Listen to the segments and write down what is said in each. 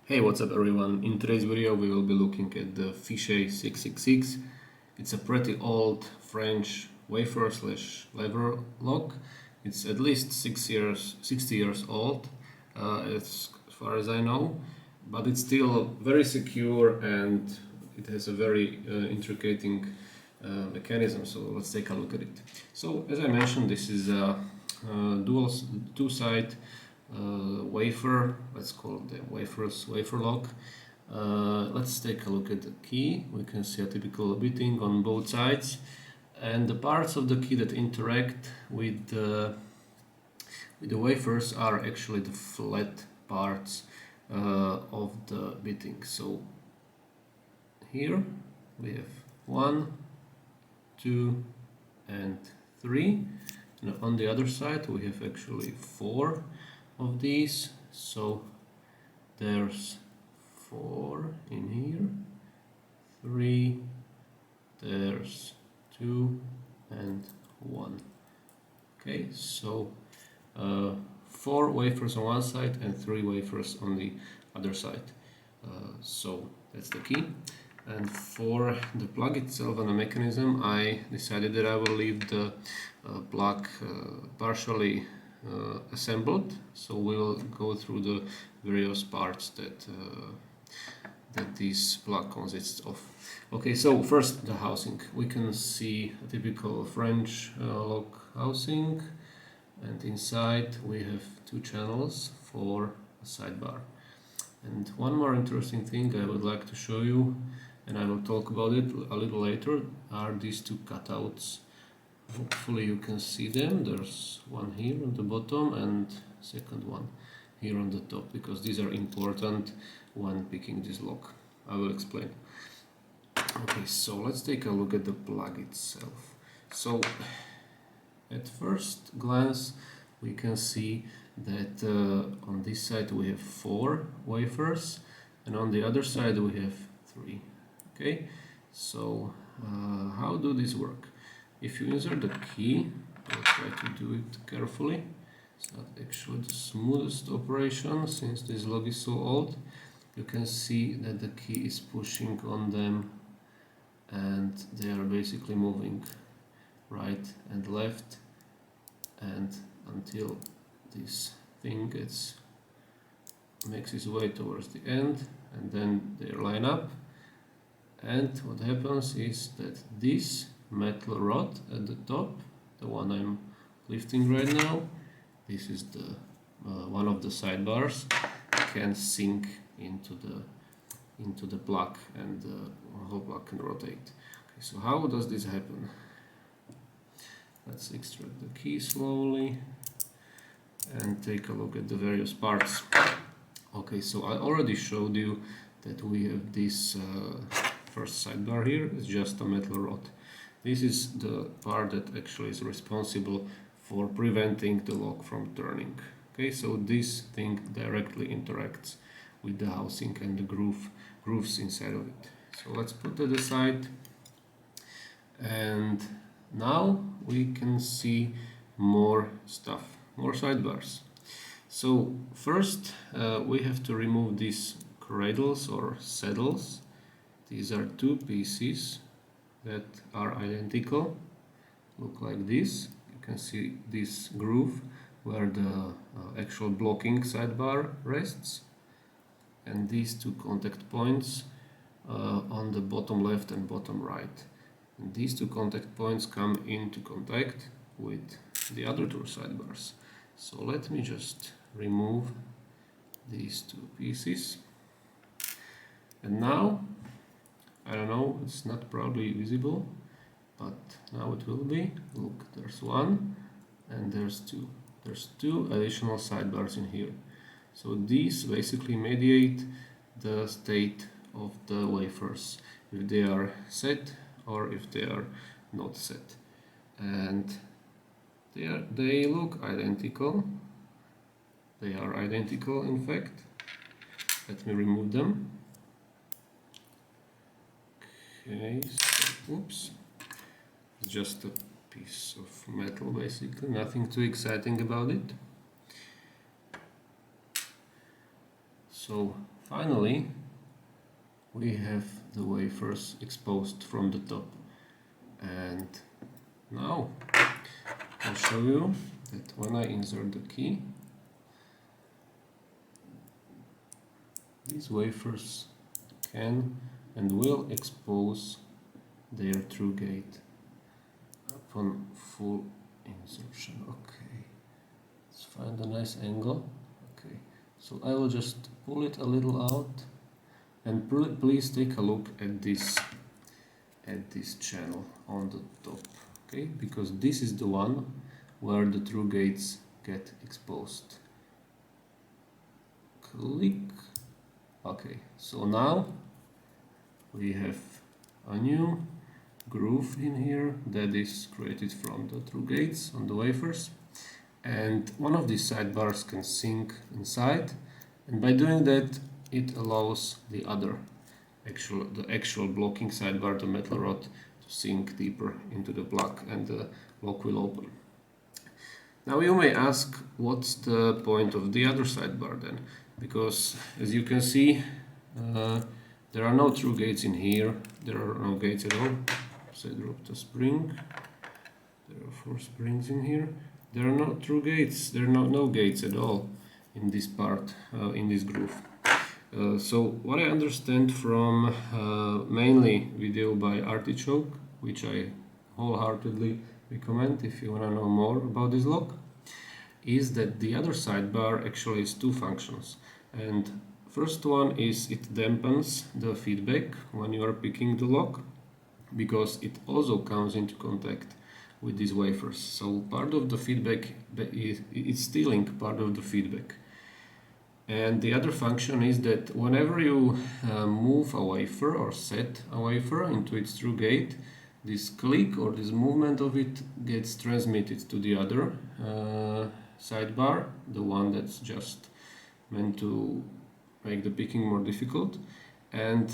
Hey, what's up everyone? In today's video we will be looking at the Fichet 666. It's a pretty old French wafer slash lever lock. It's at least 60 years old, as far as I know, but it's still very secure and it has a very intricate mechanism. So let's take a look at it. So as I mentioned, this is a dual two-side wafer. Let's call it the wafer lock. Let's take a look at the key. We can see a typical bitting on both sides, and the parts of the key that interact with the wafers are actually the flat parts of the bitting. So here we have 1, 2 and 3. Now on the other side we have actually 4 of these, so there's 4 in here, 3, there's 2 and 1. Okay, so 4 wafers on one side and 3 wafers on the other side. So that's the key. And for the plug itself and the mechanism, I decided that I will leave the plug partially assembled, so we'll go through the various parts that this plug consists of. Okay, so first the housing. We can see a typical French lock housing, and inside we have 2 channels for a sidebar. And one more interesting thing I would like to show you, and I will talk about it a little later, are these 2 cutouts. Hopefully you can see them. There's one here on the bottom and second one here on the top, because these are important when picking this lock. I will explain. Okay, so let's take a look at the plug itself. So at first glance we can see that on this side we have 4 wafers and on the other side we have 3. Okay, so how do this work? If you insert the key, I'll try to do it carefully. It's not actually the smoothest operation since this lock is so old. You can see that the key is pushing on them and they are basically moving right and left, and until this thing makes its way towards the end, and then they line up. And what happens is that this metal rod at the top, the one I'm lifting right now, this is the one of the sidebars, can sink into the plug, and the whole plug can rotate. Okay, so how does this happen? Let's extract the key slowly and take a look at the various parts. Okay, so I already showed you that we have this first sidebar here. It's just a metal rod. This is the part that actually is responsible for preventing the lock from turning. Okay, so this thing directly interacts with the housing and the grooves inside of it. So let's put that aside, and now we can see more stuff, more sidebars. So first we have to remove these cradles or saddles. These are 2 pieces that are identical, look like this. You can see this groove where the actual blocking sidebar rests, and these 2 contact points on the bottom left and bottom right. And these 2 contact points come into contact with the other 2 sidebars. So let me just remove these 2 pieces, and now, I don't know, it's not probably visible, but now it will be. Look, there's 1 and there's 2. There's 2 additional sidebars in here. So these basically mediate the state of the wafers, if they are set or if they are not set. And they look identical. They are identical, in fact. Let me remove them. Okay, so, oops, it's just a piece of metal basically, nothing too exciting about it. So finally we have the wafers exposed from the top. And now I'll show you that when I insert the key, these wafers can and will expose their true gate upon full insertion. Okay, let's find a nice angle. Okay, so I will just pull it a little out, and please take a look at this channel on the top. Okay, because this is the one where the true gates get exposed. Click. Okay, so now we have a new groove in here that is created from the true gates on the wafers, and one of these sidebars can sink inside, and by doing that it allows the actual blocking sidebar, the metal rod, to sink deeper into the block, and the lock will open. Now you may ask, what's the point of the other sidebar then? Because as you can see, there are no true gates in here, there are no gates at all. So I dropped a spring, there are 4 springs in here, there are no true gates, there are no gates at all in this part, in this groove. So what I understand from mainly video by Artichoke, which I wholeheartedly recommend if you want to know more about this lock, is that the other sidebar actually has 2 functions. And first one is it dampens the feedback when you are picking the lock, because it also comes into contact with these wafers. So part of the feedback is stealing part of the feedback. And the other function is that whenever you move a wafer or set a wafer into its true gate, this click or this movement of it gets transmitted to the other sidebar, the one that's just meant to make the picking more difficult. And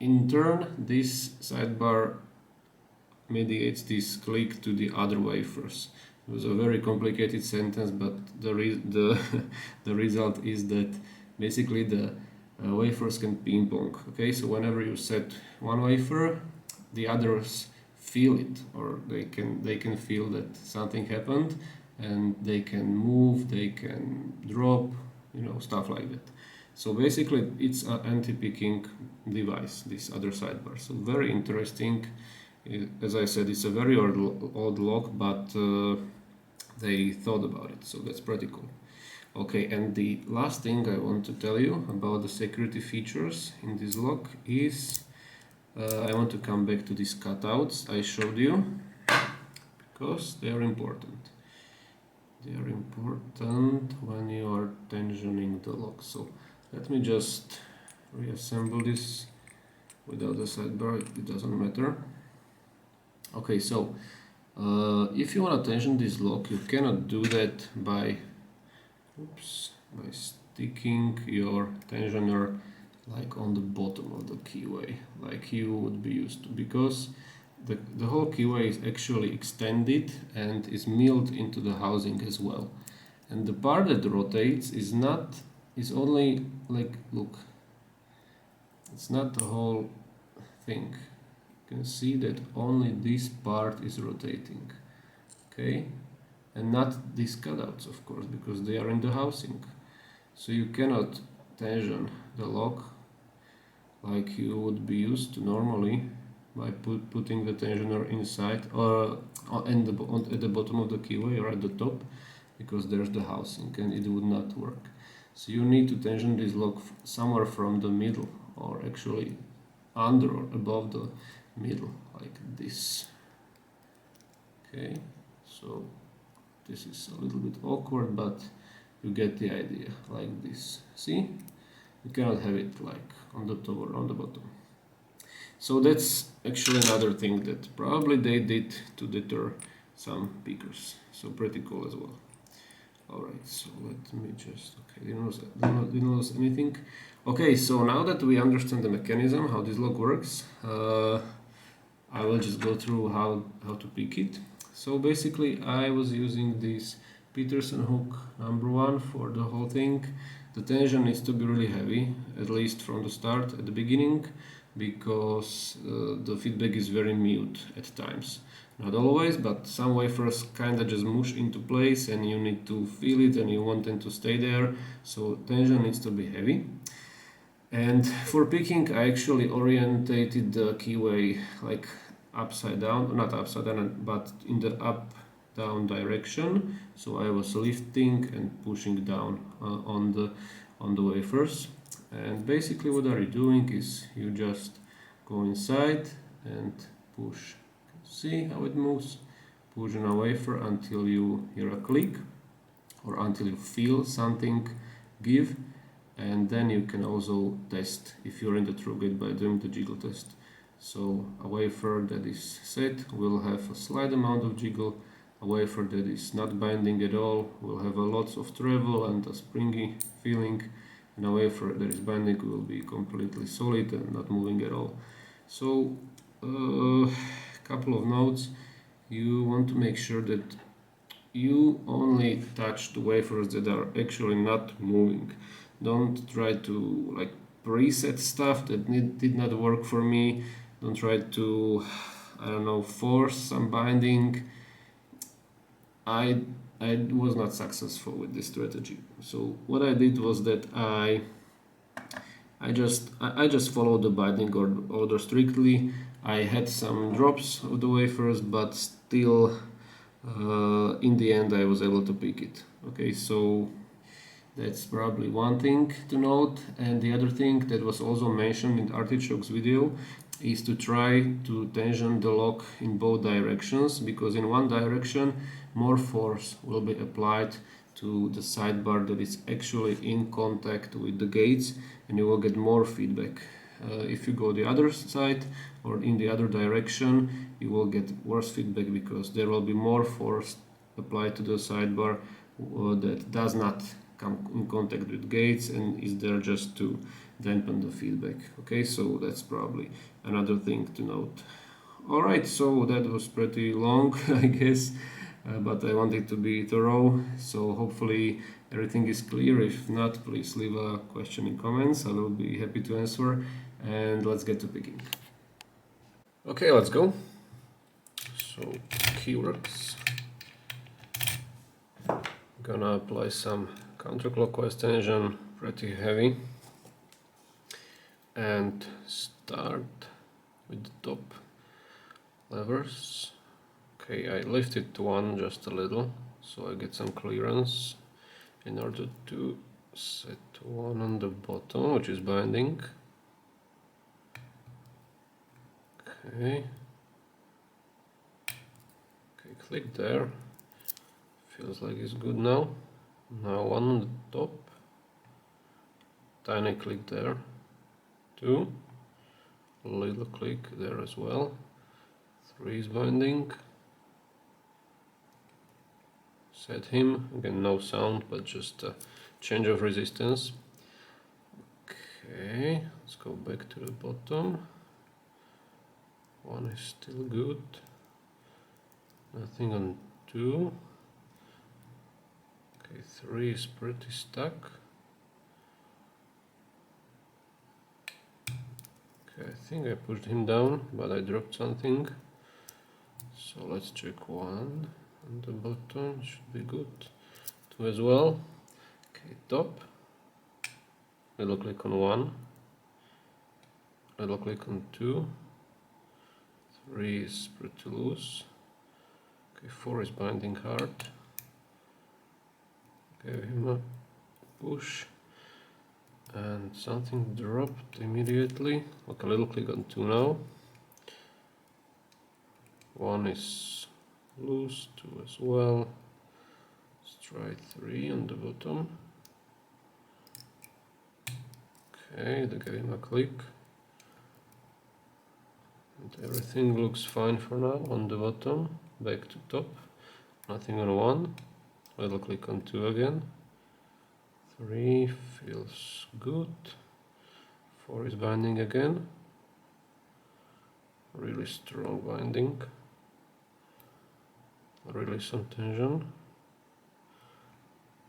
in turn, this sidebar mediates this click to the other wafers. It was a very complicated sentence, but the result is that basically the wafers can ping pong. Okay, so whenever you set one wafer, the others feel it, or they can feel that something happened, and they can move, they can drop, stuff like that. So basically it's an anti-picking device, this other sidebar. So very interesting. As I said, it's a very old lock, but they thought about it, so that's pretty cool. Okay, and the last thing I want to tell you about the security features in this lock is I want to come back to these cutouts I showed you, because they are important. They are important when you are tensioning the lock. So let me just reassemble this without the sidebar, it doesn't matter. Okay, so if you want to tension this lock, you cannot do that by sticking your tensioner like on the bottom of the keyway, like you would be used to, because the whole keyway is actually extended and is milled into the housing as well. And the part that rotates is only like, look, it's not the whole thing. You can see that only this part is rotating, okay, and not these cutouts, of course, because they are in the housing. So you cannot tension the lock like you would be used to normally by putting the tensioner inside or at the bottom of the keyway or at the top, because there's the housing and it would not work. So you need to tension this lock somewhere from the middle, or actually under or above the middle, like this. Okay, so this is a little bit awkward, but you get the idea, like this. See, you cannot have it like on the top or on the bottom. So that's actually another thing that probably they did to deter some pickers. So pretty cool as well. Alright, so let me just, okay, didn't lose anything. Okay, so now that we understand the mechanism, how this lock works, I will just go through how to pick it. So basically I was using this Peterson hook #1 for the whole thing. the tension needs to be really heavy, at least from the start, at the beginning, because the feedback is very mute at times. Not always, but some wafers kinda just mush into place and you need to feel it and you want them to stay there, so tension needs to be heavy. And for picking, I actually orientated the keyway like upside down, not upside down, but in the up down direction. So I was lifting and pushing down on the wafers. And basically what are you doing is you just go inside and push. See how it moves? Push on a wafer until you hear a click or until you feel something give. And then you can also test if you're in the true gate by doing the jiggle test. So a wafer that is set will have a slight amount of jiggle. A wafer that is not binding at all will have a lots of travel and a springy feeling. And a wafer that is binding will be completely solid and not moving at all. So couple of notes. You want to make sure that you only touch the wafers that are actually not moving. Don't try to like preset stuff that did not work for me. Don't try to, I don't know, force some binding. I was not successful with this strategy. So what I did was that I just followed the binding order strictly. I had some drops of the wafers, but still in the end I was able to pick it. Okay, so that's probably one thing to note. And the other thing that was also mentioned in Artichoke's video is to try to tension the lock in both directions, because in one direction more force will be applied to the sidebar that is actually in contact with the gates and you will get more feedback. If you go the other side or in the other direction, you will get worse feedback because there will be more force applied to the sidebar that does not come in contact with gates and is there just to dampen the feedback. Okay, so that's probably another thing to note. All right, so that was pretty long, I guess, but I wanted to be thorough, so hopefully everything is clear. If not, please leave a question in comments. I will be happy to answer, and let's get to picking. Okay, let's go. So keywords. Gonna apply some counterclockwise tension, pretty heavy, and start with the top levers. Okay, I lifted one just a little so I get some clearance in order to set one on the bottom, which is binding. Okay, click there. Feels like it's good now. Now one on the top, tiny click there, two, little click there as well, three is binding, set him, again no sound but just a change of resistance. Okay, let's go back to the bottom, one is still good, nothing on two. Okay, three is pretty stuck. Okay, I think I pushed him down, but I dropped something. So let's check one on the bottom, should be good. Two as well. Okay, top. Little click on one. Little click on two. Three is pretty loose. Okay, four is binding hard. Gave him a push and something dropped immediately. Okay, a little click on two now. One is loose, two as well. Let's try three on the bottom. Okay, they gave him a click. And everything looks fine for now on the bottom. Back to top. Nothing on one. Little click on two again. Three feels good. Four is binding again. Really strong binding. Really some tension.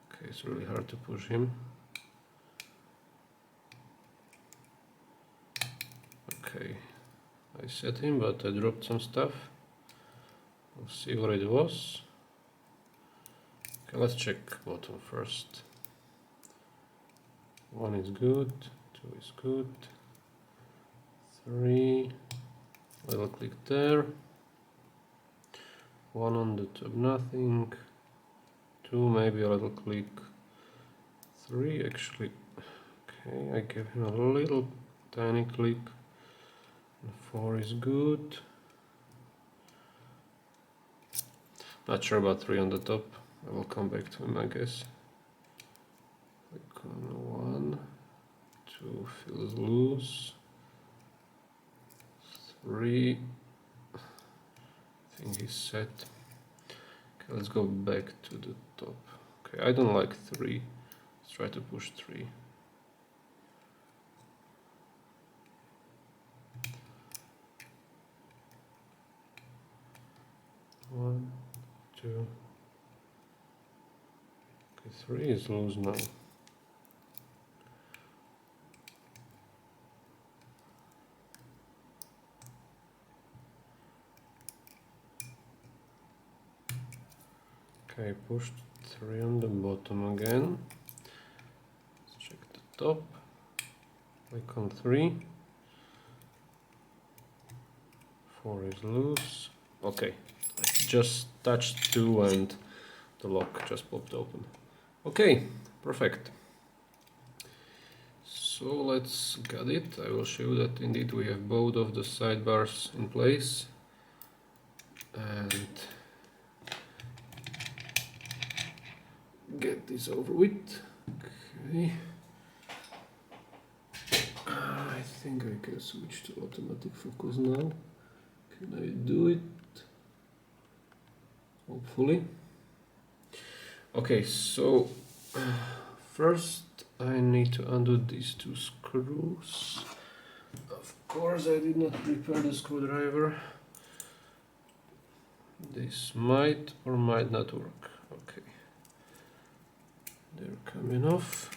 Okay, it's really hard to push him. Okay, I set him, but I dropped some stuff. We'll see what it was. Okay, let's check bottom first. 1 is good, 2 is good, 3, little click there, 1 on the top, nothing, 2 maybe a little click, 3 actually, okay, I gave him a little tiny click, 4 is good, not sure about 3 on the top, I will come back to him I guess. Click on 1, 2 feels loose, 3, I think he's set. Okay, let's go back to the top. Okay, I don't like 3, let's try to push 3. One, 2. Okay, 3 is loose now. Okay, pushed 3 on the bottom again. Let's check the top. Click on 3. 4 is loose. Okay, I just touched 2 and the lock just popped open. Okay, perfect. So let's get it. I will show you that indeed we have both of the sidebars in place. And get this over with. Okay. I think I can switch to automatic focus now. Can I do it? Hopefully. Okay, so first I need to undo these 2 screws. Of course I did not prepare the screwdriver. This might or might not work. Okay. They're coming off.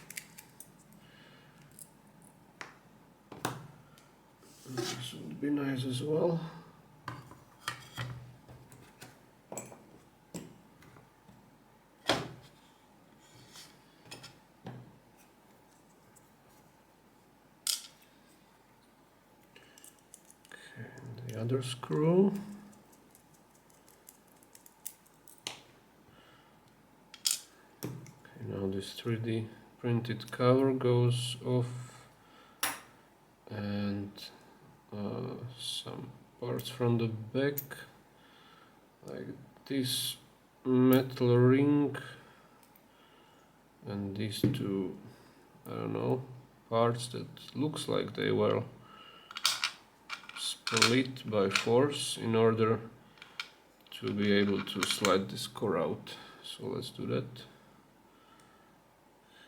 This would be nice as well. Okay, and the other screw. Okay, now this 3D printed cover goes off, and some parts from the back, like this metal ring and these 2, I don't know, parts that looks like they were split by force in order to be able to slide this core out. So let's do that.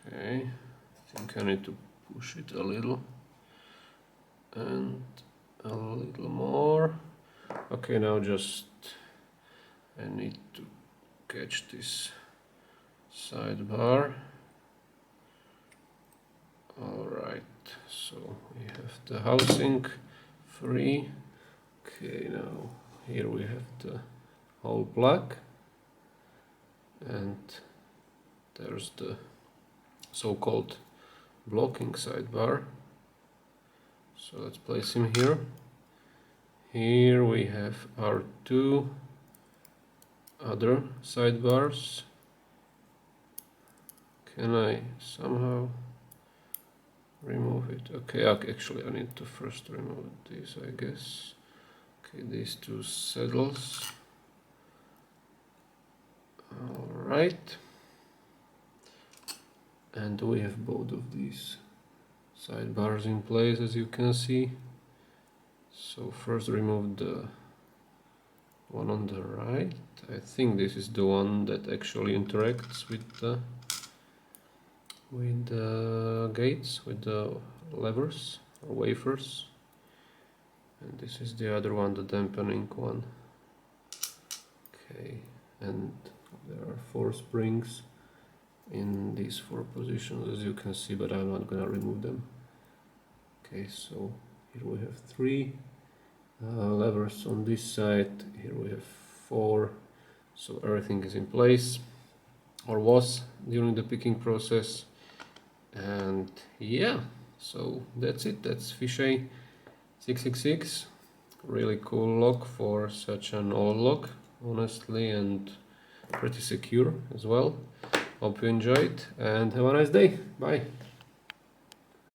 Okay, I think I need to push it a little and a little more. Okay, now just I need to catch this sidebar. Alright, so we have the housing free. Okay, now here we have the whole plug, and there's the so-called blocking sidebar. So let's place him here. Here we have our 2 other sidebars. Can I somehow remove it? Okay, actually I need to first remove these, I guess. Okay, these 2 saddles. Alright. And we have both of these sidebars in place, as you can see. So first remove the one on the right. I think this is the one that actually interacts with the gates, with the levers or wafers. And this is the other one, the dampening one. Okay, and there are 4 springs in these 4 positions, as you can see, but I'm not gonna remove them. Okay, so Here we have 3 levers on this side. Here we have 4. So everything is in place, or was during the picking process. And yeah, so that's it. That's Fichet 666. Really cool lock for such an old lock, honestly, and pretty secure as well. Hope you enjoyed and have a nice day. Bye.